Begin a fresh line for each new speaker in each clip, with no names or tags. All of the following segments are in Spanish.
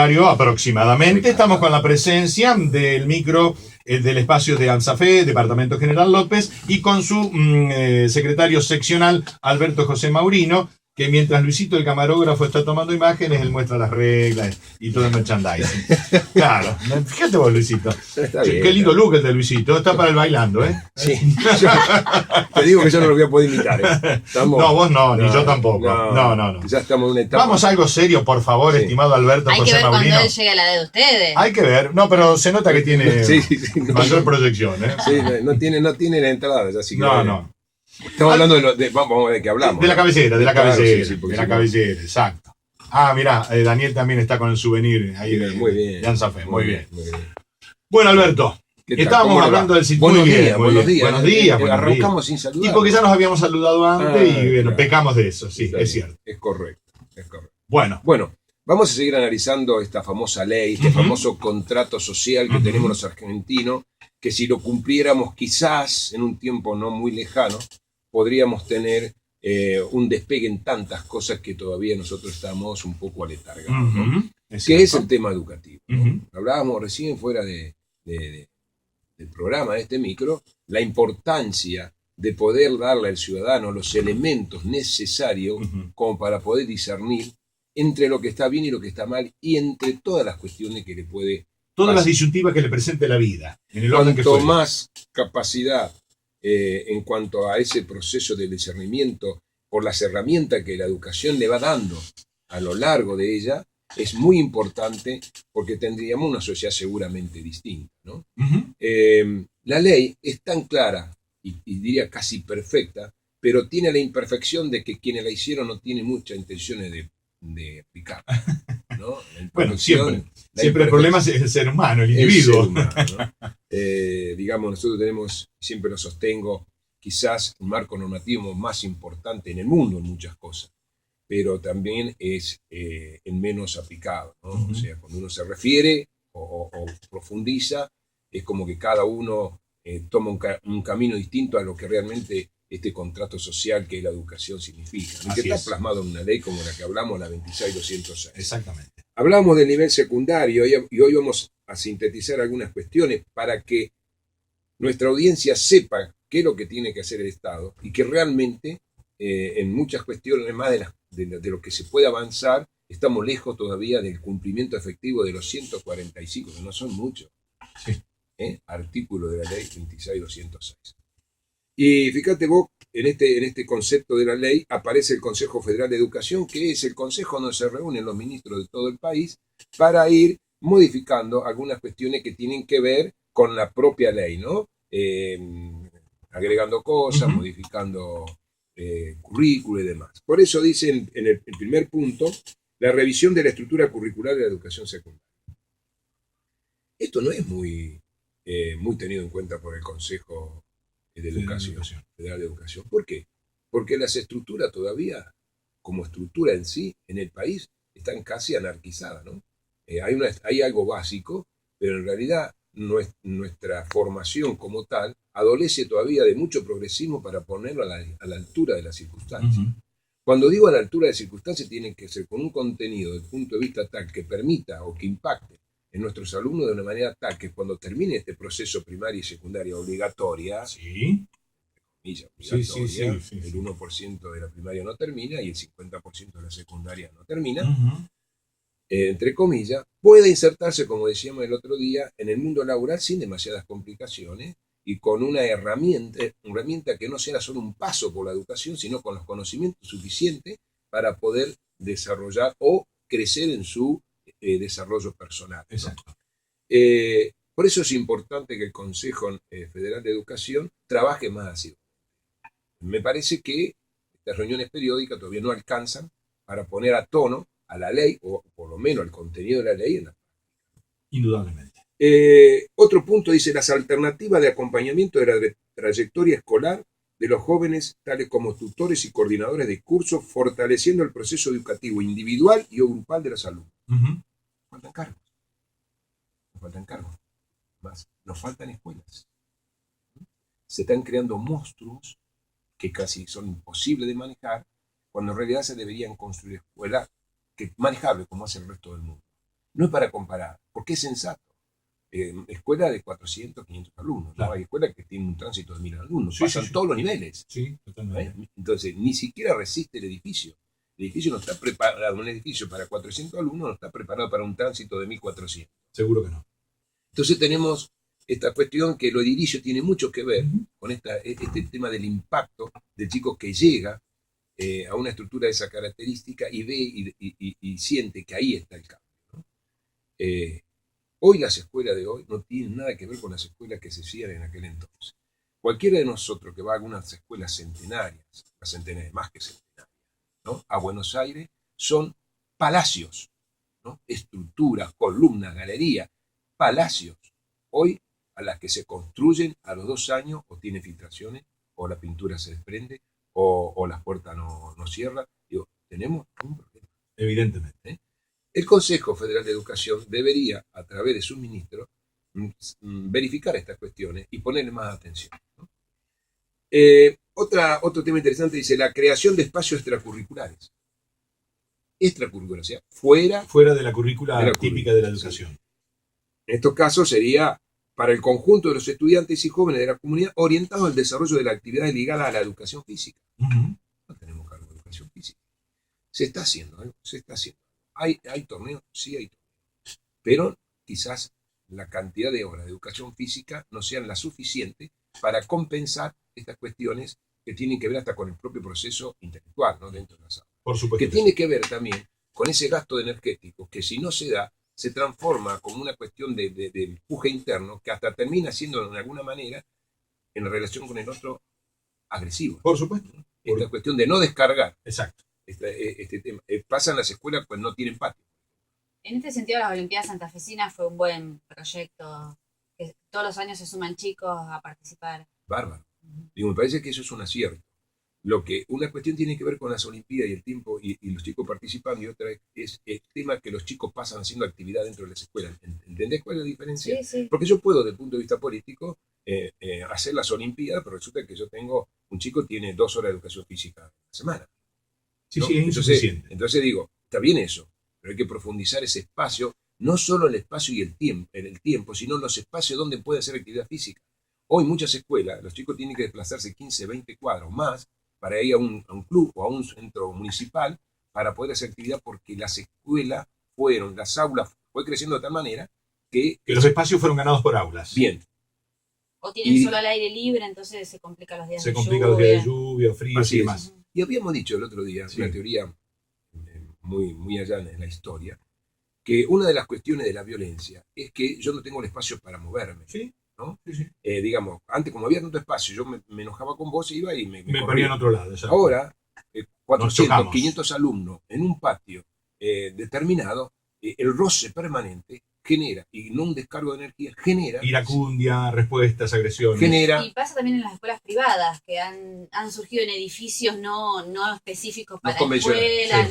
horario aproximadamente. Estamos con la presencia del micro del espacio de ANSAFE, Departamento General López, y con su secretario seccional, Alberto José Maurino, que mientras Luisito, el camarógrafo, está tomando imágenes, él muestra las reglas y todo el merchandising. Claro, fíjate vos, Luisito.
Está
Che,
bien,
qué lindo look el de Luisito, está para el bailando, ¿eh?
Sí, te digo que yo no lo voy a poder imitar, ¿eh?
No, vos no, ni yo tampoco. No.
Ya estamos en una etapa.
Vamos a algo serio, por favor,
Sí.
estimado Alberto
Hay que
José
ver
Maurino.
cuando él llegue a la edad de ustedes.
Hay que ver, no, pero se nota que tiene
Sí,
mayor proyección, ¿eh?
Sí, no tiene la entrada, ya sí que
No.
Estamos hablando vamos a ver de qué hablamos.
De la cabecera,
Claro, sí,
de la
porque
cabecera, exacto. Ah, mirá, Daniel también está con el souvenir ahí de,
muy bien.
de ANSAFE, muy bien.
Muy bien.
Bueno, Alberto,
¿Qué tal?
estábamos
¿Cómo le
hablando
va?
del sitio. Muy bien.
Buenos días.
buenos
Arrancamos
días.
sin saludar.
Y porque ya nos habíamos saludado antes y bueno,
claro.
pecamos de eso, sí,
Está
es
bien.
cierto.
Es correcto.
Bueno,
Bueno, vamos a seguir analizando esta famosa ley, este famoso contrato social que tenemos los argentinos, que si lo cumpliéramos quizás en un tiempo no muy lejano, podríamos tener un despegue en tantas cosas que todavía nosotros estamos un poco aletargados, ¿no? ¿Qué es el tema educativo? ¿no? Hablábamos recién fuera del programa de este micro, la importancia de poder darle al ciudadano los elementos necesarios como para poder discernir entre lo que está bien y lo que está mal y entre todas las cuestiones que le puede
todas las
pasar.
disyuntivas que le presente la vida, en el orden que
Cuanto
fue.
más capacidad en cuanto a ese proceso de discernimiento por las herramientas que la educación le va dando a lo largo de ella, es muy importante porque tendríamos una sociedad seguramente distinta, ¿no? La ley es tan clara y diría casi perfecta, pero tiene la imperfección de que quienes la hicieron no tienen muchas intenciones de aplicar, ¿no?
Bueno, siempre el problema es el ser humano, el individuo.
El ser humano, ¿no? Digamos, nosotros tenemos, siempre lo sostengo, quizás un marco normativo más importante en el mundo en muchas cosas, pero también es el menos aplicado, ¿no? O sea, cuando uno se refiere o profundiza, es como que cada uno toma un camino distinto a lo que realmente este contrato social que es la educación significa, ¿no? Que está plasmado en una ley como la que hablamos, la 26206.
Exactamente.
Hablamos del nivel secundario y hoy vamos a sintetizar algunas cuestiones para que nuestra audiencia sepa qué es lo que tiene que hacer el Estado y que realmente en muchas cuestiones más de lo que se puede avanzar, estamos lejos todavía del cumplimiento efectivo de los 145, que no son muchos, artículos de la ley 26206. Y fíjate vos, en este concepto de la ley aparece el Consejo Federal de Educación, que es el consejo donde se reúnen los ministros de todo el país para ir modificando algunas cuestiones que tienen que ver con la propia ley, ¿no? Agregando cosas, modificando currículo y demás. Por eso dicen en el primer punto, la revisión de la estructura curricular de la educación secundaria. Esto no es muy tenido en cuenta por el Consejo de Educación, Federal de Educación. ¿Por qué? Porque las estructuras todavía, como estructura en sí, en el país, están casi anarquizadas, ¿no? Hay algo básico, pero en realidad nuestra formación como tal adolece todavía de mucho progresismo para ponerlo a la altura de las circunstancias. Cuando digo a la altura de las circunstancias, tiene que ser con un contenido desde el punto de vista tal que permita o que impacte en nuestros alumnos de una manera tal que cuando termine este proceso primaria y secundaria obligatoria, el 1% de la primaria no termina y el 50% de la secundaria no termina, entre comillas, puede insertarse, como decíamos el otro día, en el mundo laboral sin demasiadas complicaciones y con una herramienta que no sea solo un paso por la educación, sino con los conocimientos suficientes para poder desarrollar o crecer en su desarrollo personal, ¿no?
Exacto.
Por eso es importante que el Consejo Federal de Educación trabaje más así. Me parece que estas reuniones periódicas todavía no alcanzan para poner a tono a la ley, o por lo menos al contenido de la ley.
Indudablemente.
Otro punto dice, las alternativas de acompañamiento de la trayectoria escolar de los jóvenes, tales como tutores y coordinadores de cursos, fortaleciendo el proceso educativo individual y o grupal de los alumnos. Faltan cargos. Más, nos faltan escuelas. Se están creando monstruos que casi son imposibles de manejar, cuando en realidad se deberían construir escuelas manejables como hace el resto del mundo. no es para comparar, porque es sensato. Escuela de 400, 500 alumnos,
Claro.
¿no? Hay escuelas que tienen un tránsito de 1000 alumnos,
Sí,
pasan
sí, sí.
todos los niveles.
Sí, totalmente.
Entonces, ni siquiera resiste el edificio. El edificio no está preparado, un edificio para 400 alumnos no está preparado para un tránsito de 1400.
Seguro que no.
Entonces tenemos esta cuestión que lo edilicio tiene mucho que ver con este tema del impacto del chico que llega a una estructura de esa característica y ve y siente que ahí está el cambio, ¿no? Hoy las escuelas de hoy no tienen nada que ver con las escuelas que se hacían en aquel entonces. Cualquiera de nosotros que va a algunas escuelas centenarias, las centenarias más que centenarias, ¿no?, a Buenos Aires, son palacios, ¿no? Estructuras, columnas, galerías, palacios. Hoy a las que se construyen a los 2 años o tienen filtraciones, o la pintura se desprende, o las puertas no cierran. Digo, tenemos un problema.
Evidentemente.
El Consejo Federal de Educación debería, a través de sus ministros, verificar estas cuestiones y ponerle más atención, ¿no? Otro tema interesante dice la creación de espacios extracurriculares. Extracurriculares, o sea,
fuera de la currícula típica de la educación.
Sí. En estos casos sería para el conjunto de los estudiantes y jóvenes de la comunidad orientados al desarrollo de la actividad ligada a la educación física. No tenemos cargo de educación física. Se está haciendo, ¿eh? Se está haciendo. ¿Hay torneos? Sí hay torneos. Pero quizás la cantidad de horas de educación física no sean la suficiente para compensar estas cuestiones que tienen que ver hasta con el propio proceso intelectual, ¿no?, dentro de las aulas.
Por supuesto.
Que tiene que ver también con ese gasto energético que si no se da, se transforma como una cuestión de empuje interno que hasta termina siendo de alguna manera en relación con el otro agresivo.
Por supuesto.
Esta cuestión de no descargar.
Exacto.
Este tema. Pasa en las escuelas cuando no tienen patio.
En este sentido, las Olimpiadas Santafesinas fue un buen proyecto, que todos los años se suman chicos a participar.
Bárbaro. Digo, me parece que eso es un acierto. Una cuestión tiene que ver con las Olimpiadas y el tiempo y los chicos participando, y otra es el tema que los chicos pasan haciendo actividad dentro de las escuelas. ¿Entendés cuál es la diferencia?
Sí, sí.
Porque yo puedo, desde el punto de vista político, hacer las Olimpiadas, pero resulta que un chico tiene 2 horas de educación física a la semana.
Sí,
¿no?
sí, es insuficiente.
Entonces digo, está bien eso, pero hay que profundizar ese espacio, no solo el espacio y el tiempo, sino los espacios donde puede hacer actividad física. Hoy muchas escuelas, los chicos tienen que desplazarse 15, 20 cuadros más para ir a un club o a un centro municipal para poder hacer actividad, porque las escuelas las aulas fue creciendo de tal manera que
los espacios fueron ganados por aulas.
Bien.
O tienen solo al aire libre, entonces se complican los días de lluvia.
Se complican los días de lluvia, frío y demás.
Y habíamos dicho el otro día,
sí,
una teoría muy, muy allá en la historia, que una de las cuestiones de la violencia es que yo no tengo el espacio para moverme.
Sí.
¿No?
Sí, sí.
Digamos, antes como había tanto espacio, yo me enojaba con vos, iba y me
ponía en otro lado. Exacto.
Ahora, 400, 500 alumnos en un patio determinado, el roce permanente genera, y no un descargo de energía, genera
iracundia, respuestas, agresiones.
Y pasa también en las escuelas privadas, que han surgido en edificios no específicos para escuelas,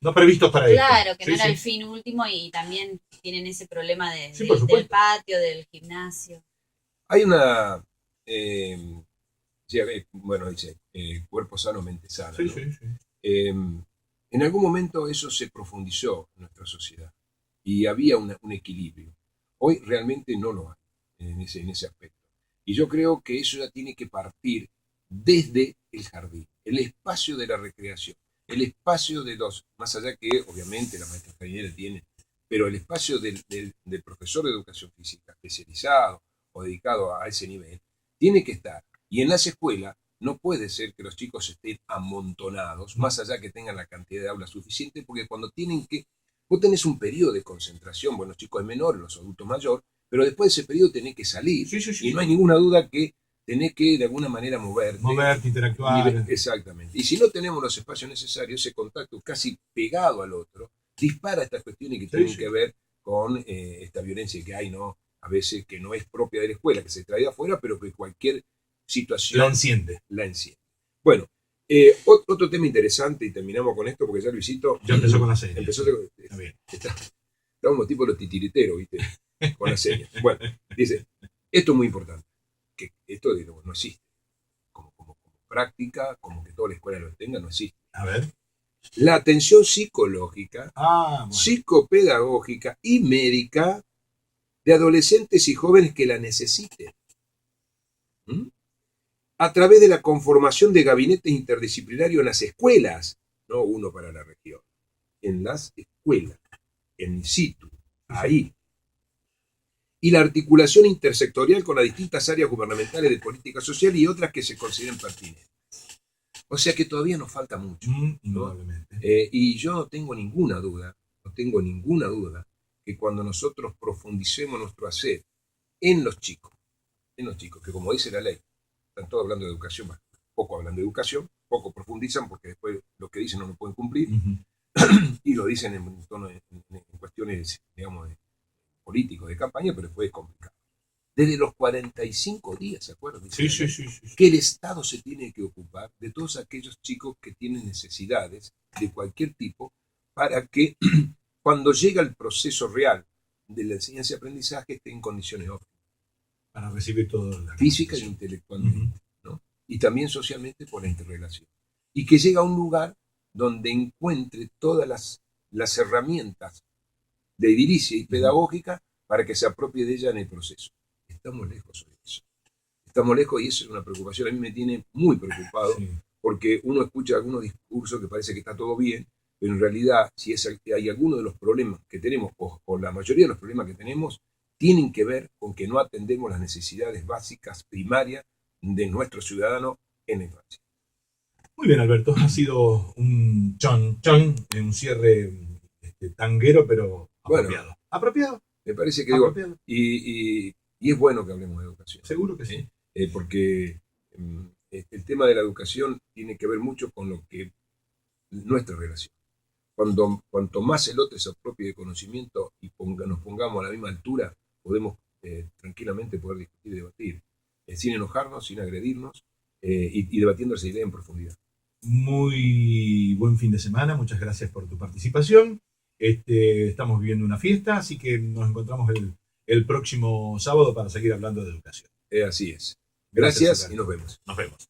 no previstos para eso.
Claro, que no era el fin último, y también tienen ese problema del patio, del gimnasio.
Hay una, bueno, dice, cuerpo sano, mente sana.
Sí,
¿no?
sí, sí.
En algún momento eso se profundizó en nuestra sociedad y había un equilibrio. Hoy realmente no lo hay en ese aspecto. Y yo creo que eso ya tiene que partir desde el jardín, el espacio de la recreación, el espacio de más allá que obviamente la maestra jardinera tiene, pero el espacio del profesor de educación física especializado o dedicado a ese nivel, tiene que estar. Y en las escuelas no puede ser que los chicos estén amontonados, más allá que tengan la cantidad de aulas suficiente, porque cuando vos tenés un periodo de concentración, bueno, los chicos es menor, los adultos mayor, pero después de ese periodo tenés que salir.
Sí.
Y no hay ninguna duda que tenés que de alguna manera moverte,
interactuar.
Exactamente. Y si no tenemos los espacios necesarios, ese contacto casi pegado al otro dispara estas cuestiones que tienen que ver con esta violencia que hay, ¿no? A veces que no es propia de la escuela, que se trae de afuera, pero que cualquier situación
la enciende.
Bueno, otro tema interesante, y terminamos con esto porque ya Luisito
ya empezó con la seña.
Estamos tipo los titiriteros, ¿viste? Con la seña. Bueno, dice, esto es muy importante, que esto no existe como práctica, como que toda la escuela lo tenga, no existe.
A ver.
la atención psicológica,
Bueno.
psicopedagógica y médica de adolescentes y jóvenes que la necesiten. ¿Mm? A través de la conformación de gabinetes interdisciplinarios en las escuelas, no uno para la región, en las escuelas, in situ, ahí. Y la articulación intersectorial con las distintas áreas gubernamentales de política social y otras que se consideren pertinentes. O sea que todavía nos falta mucho, ¿no?
Indudablemente.
Y yo no tengo ninguna duda que cuando nosotros profundicemos nuestro hacer en los chicos, que como dice la ley, están todos hablando de educación, poco hablan de educación, poco profundizan porque después lo que dicen no lo pueden cumplir, y lo dicen en cuestiones, digamos, políticos de campaña, pero después es complicado. Desde los 45 días, ¿se acuerdan?
Sí.
Que el Estado se tiene que ocupar de todos aquellos chicos que tienen necesidades de cualquier tipo para que cuando llega el proceso real de la enseñanza y aprendizaje esté en condiciones óptimas.
Para recibir todo.
Física e intelectualmente, ¿no? Y también socialmente por la interrelación. Y que llegue a un lugar donde encuentre todas las herramientas de edilicia y pedagógica para que se apropie de ella en el proceso. Estamos lejos de eso. Estamos lejos y eso es una preocupación. A mí me tiene muy preocupado porque uno escucha algunos discursos que parece que está todo bien, pero en realidad si hay alguno de los problemas que tenemos, o la mayoría de los problemas que tenemos, tienen que ver con que no atendemos las necesidades básicas, primarias de nuestro ciudadano en la infancia.
Muy bien, Alberto. Ha sido un un cierre tanguero, pero apropiado.
Bueno,
¿Apropiado?
Me parece que digo, y es bueno que hablemos de educación.
Seguro que sí.
Porque el tema de la educación tiene que ver mucho con lo que nuestra relación. Cuanto más el otro se apropie de conocimiento y nos pongamos a la misma altura, podemos tranquilamente poder discutir y debatir, sin enojarnos, sin agredirnos, y debatiendo esa idea en profundidad.
Muy buen fin de semana, muchas gracias por tu participación. Estamos viviendo una fiesta, así que nos encontramos el próximo sábado para seguir hablando de educación.
Así es. Gracias y nos vemos.
Nos vemos.